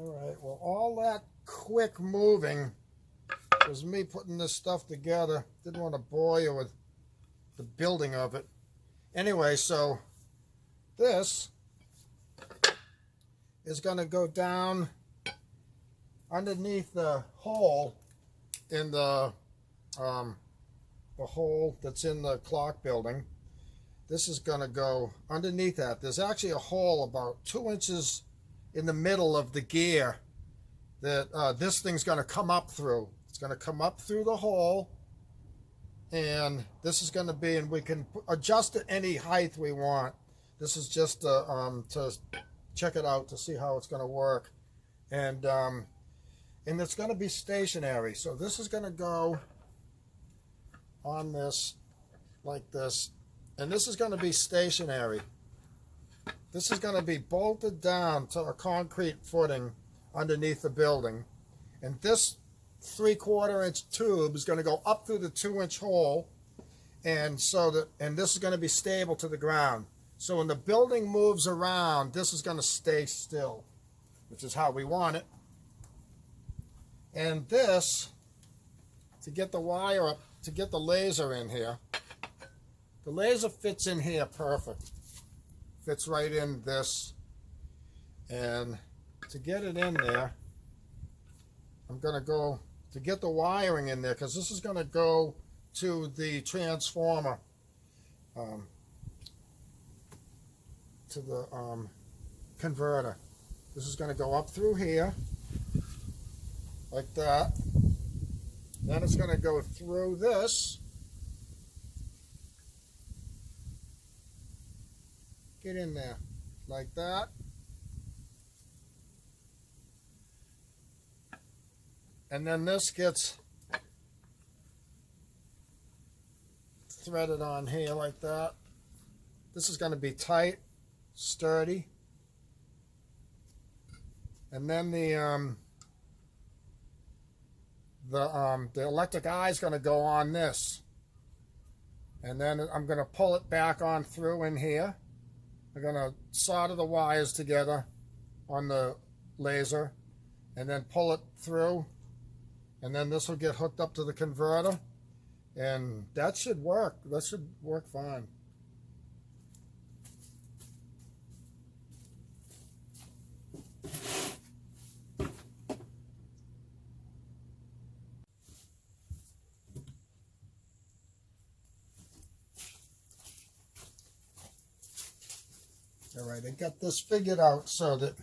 All right, well, all that quick moving was me putting this stuff together. Didn't want to bore you with the building of it. Anyway, so this is going to go down underneath the hole in the hole that's in the clock building. This is going to go underneath that. There's actually a hole about 2 inches in the middle of the gear that this thing's going to come up through. It's going to come up through the hole, and this is going to be, and we can adjust it any height we want. This is just to check it out to see how it's going to work, and it's going to be stationary. So this is going to go on this like this, and this is going to be stationary. This is going to be bolted down to a concrete footing underneath the building, and this 3/4 inch tube is going to go up through the 2-inch hole, and this is going to be stable to the ground. So when the building moves around, this is going to stay still, which is how we want it. And this, to get the wire up, to get the laser in here, the laser fits in here perfect. Fits right in this. And to get it in there, I'm going to go to get the wiring in there, because this is going to go to the transformer, to the converter. This is going to go up through here like that. Then it's going to go through this. Get in there like that. And then this gets threaded on here like that. This is going to be tight, sturdy. And then the electric eye is going to go on this. And then I'm going to pull it back on through in here. I'm going to solder the wires together on the laser and then pull it through. And then this will get hooked up to the converter. And that should work. That should work fine. All right, I got this figured out so that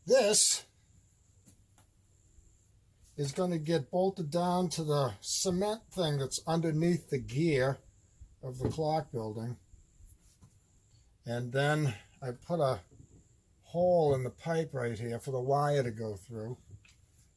this is going to get bolted down to the cement thing that's underneath the gear of the clock building. And then I put a hole in the pipe right here for the wire to go through.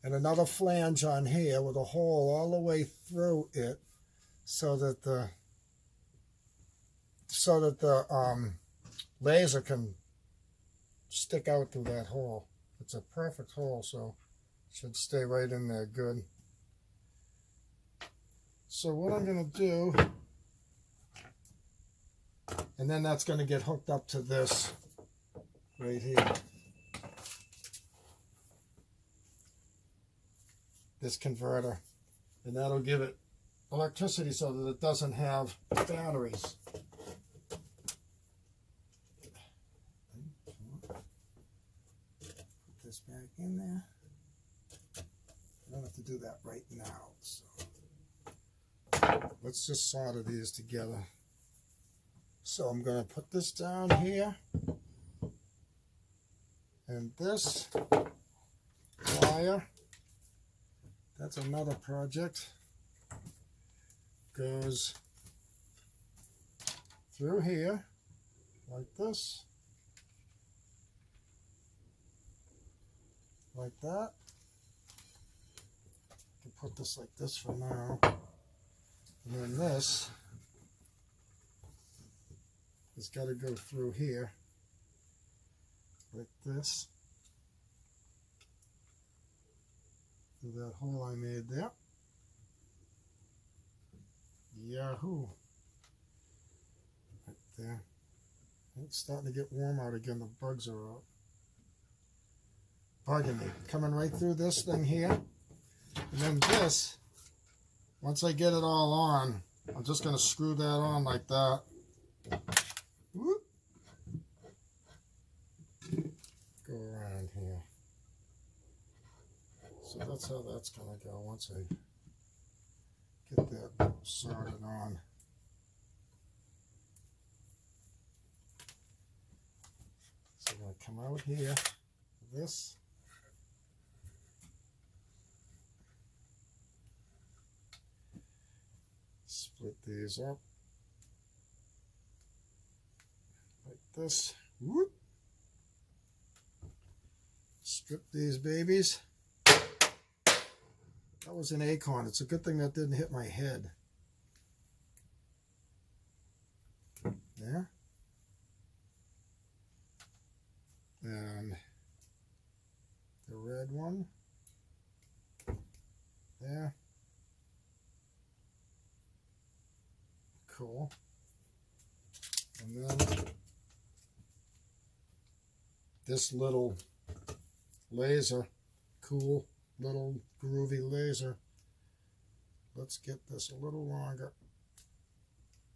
And another flange on here with a hole all the way through it so that the laser can stick out through that hole. It's a perfect hole, so it should stay right in there good. So what I'm going to do, and then that's going to get hooked up to this right here. This converter. And that'll give it electricity so that it doesn't have batteries. This back in there. I don't have to do that right now, so let's just solder these together. So I'm going to put this down here, and this wire, that's another project, goes through here like this. Like that. I can put this like this for now. And then this has got to go through here. Like this. Through that hole I made there. Yahoo! Right there. It's starting to get warm out again. The bugs are out. bugging me. Coming right through this thing here. And then this, once I get it all on, I'm just going to screw that on like that. Whoop. Go around here. So that's how that's going to go once I get that soldered on. So I'm going to come out here, this. Split these up like this. Whoop. Strip these babies. That was an acorn. It's a good thing that didn't hit my head. There. And the red one. There. Cool. And then this little laser, cool little groovy laser. Let's get this a little longer.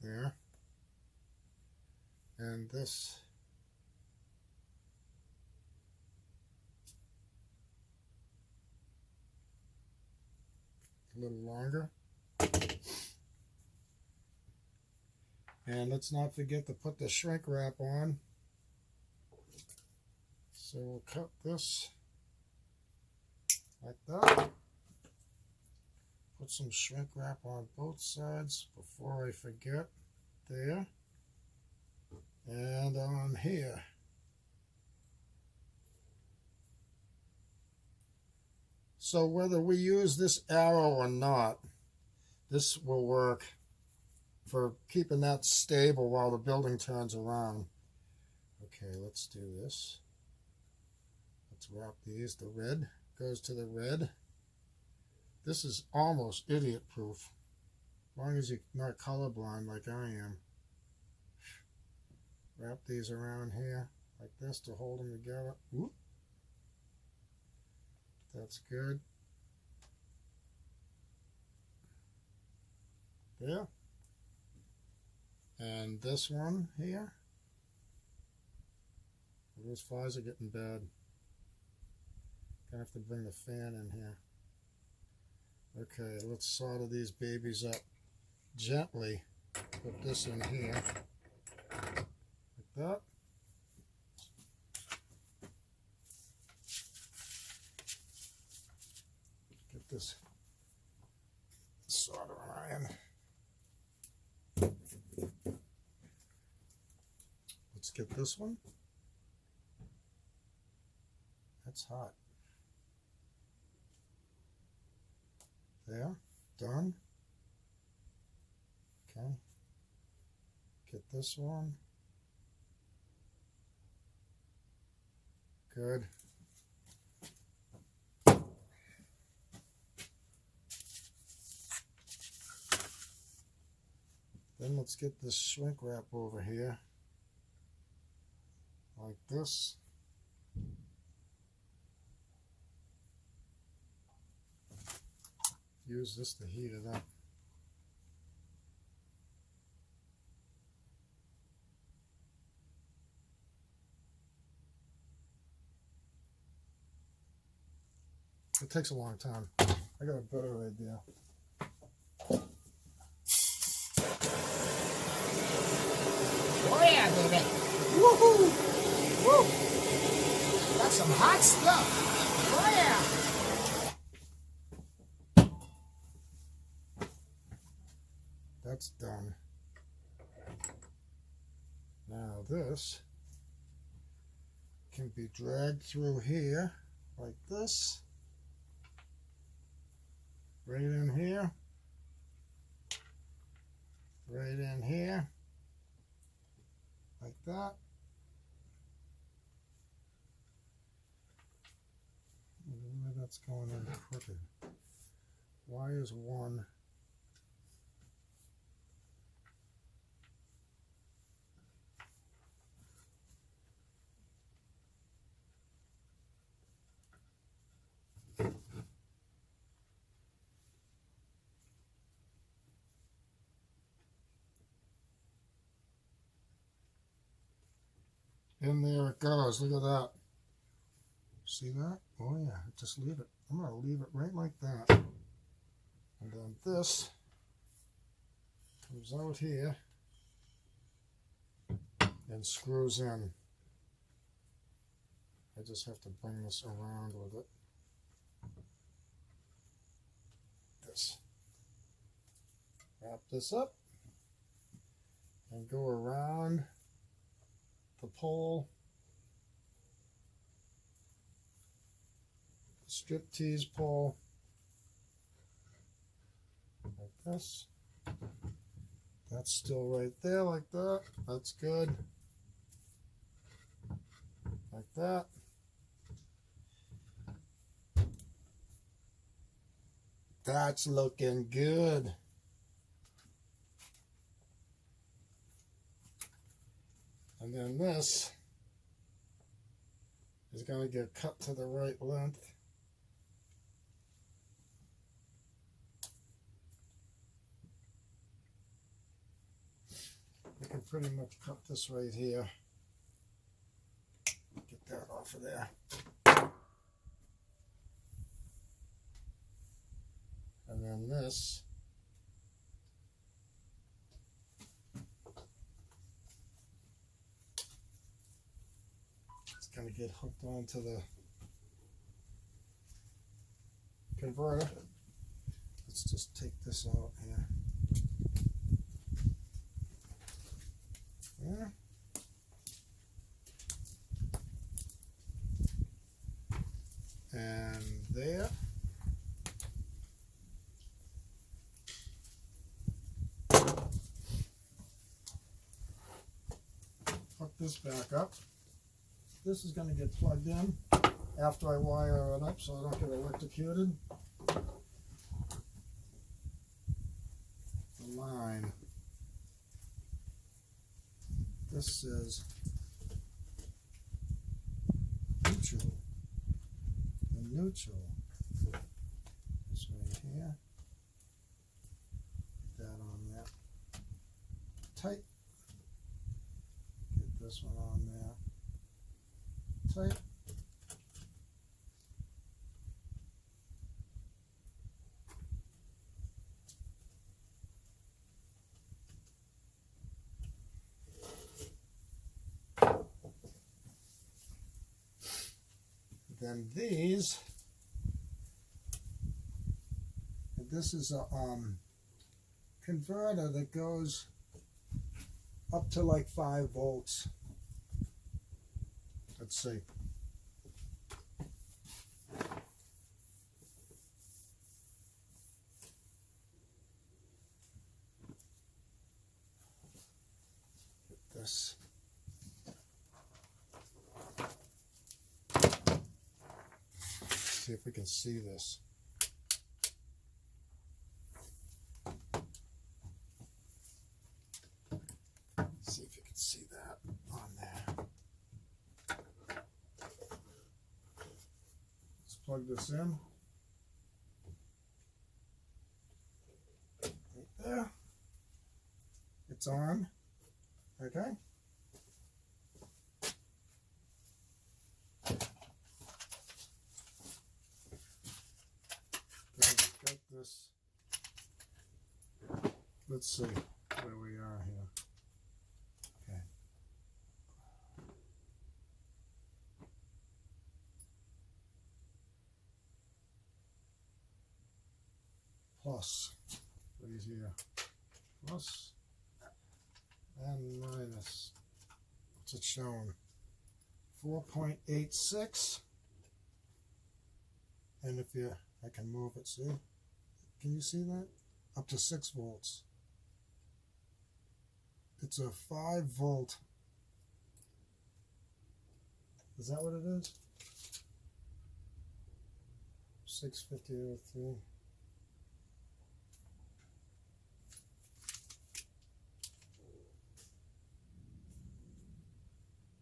There. And this a little longer. And let's not forget to put the shrink wrap on. So we'll cut this like that. Put some shrink wrap on both sides before I forget. There. And on here. So whether we use this arrow or not, this will work for keeping that stable while the building turns around. Okay, let's do this. Let's wrap these. The red goes to the red. This is almost idiot proof, as long as you're not colorblind like I am. Wrap these around here like this to hold them together. Whoop. That's good. There. And this one here. Those flies are getting bad. Gonna have to bring the fan in here. Okay, let's solder these babies up gently. Put this in here. Like that. Get this solder iron. Let's get this one. That's hot. There, done. Okay. Get this one. Good. Then let's get this shrink wrap over here. Like this. Use this to heat it up. It takes a long time. I got a better idea. Oh yeah, baby. Woohoo! Woo! That's some hot stuff. Oh yeah. That's done. Now this can be dragged through here like this. Right in here. Right in here. Like that. Maybe that's going in crooked. Why is one? In there it goes. Look at that. See that? Oh yeah, just leave it. I'm going to leave it right like that. And then this comes out here and screws in. I just have to bring this around with it. This. Wrap this up and go around the pole. Strip tease pole. Like this. That's still right there like that. That's good. Like that. That's looking good. And then this is going to get cut to the right length. I can pretty much cut this right here. Get that off of there. And then this is going to get hooked onto the converter. Let's just take this out here. There. And there. Hook this back up. This is going to get plugged in after I wire it up so I don't get electrocuted. The line. This says neutral. The neutral is right here. Put that on there. Tight. Get this one on there. Tight. Then these, and this is a converter that goes up to like 5 volts. Let's see. Get this. See if we can see this. See if you can see that on there. Let's plug this in. Right there. It's on. Okay. Got this. Let's see where we are here. Okay. Plus, right here. Plus and minus. What's it showing? 4.86. And if you, I can move it, see? Can you see that? Up to 6 volts. It's a 5 volt. Is that what it is? 65003.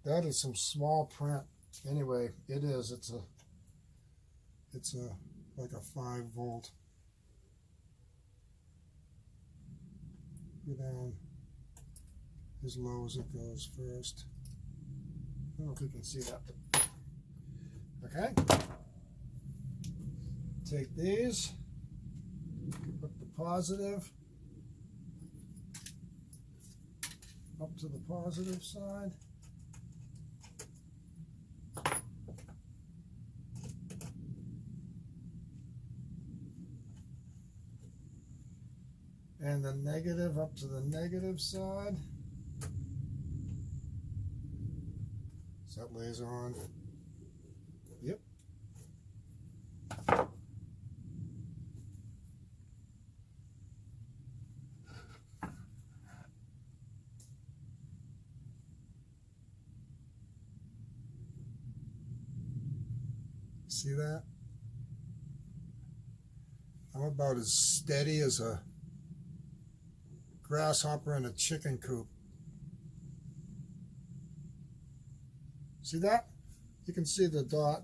That is some small print. Anyway, it is. It's a like a 5 volt. Go down as low as it goes first. don't know if you can see that. Okay. Take these, put the positive up to the positive side. And the negative up to the negative side. Is that laser on? Yep. See that? I'm about as steady as a grasshopper in a chicken coop. See that? You can see the dot.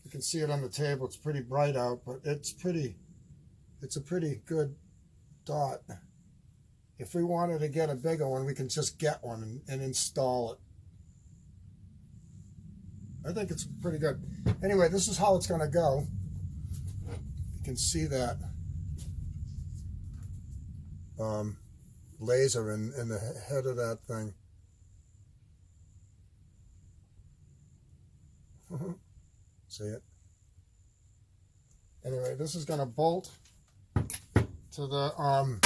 You can see it on the table. It's pretty bright out, but it's a pretty good dot. If we wanted to get a bigger one, we can just get one and install it. I think it's pretty good. Anyway, this is how it's going to go. You can see that laser in the head of that thing. See it? Anyway, this is going to bolt to the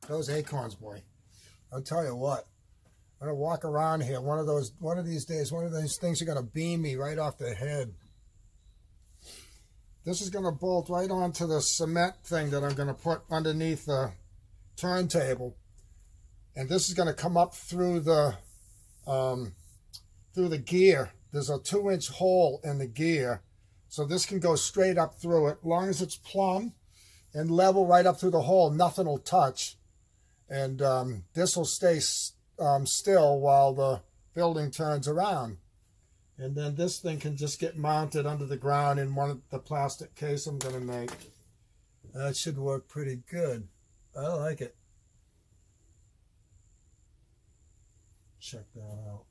those acorns, boy. I'll tell you what. I'm gonna walk around here. One of these days, one of these things are gonna beam me right off the head. This is gonna bolt right onto the cement thing that I'm gonna put underneath the turntable, and this is gonna come up through the gear. There's a 2-inch hole in the gear, so this can go straight up through it. As long as it's plumb and level right up through the hole, nothing will touch, and this will stay still while the building turns around. And then this thing can just get mounted under the ground in one of the plastic case I'm going to make. That should work pretty good. I like it. Check that out.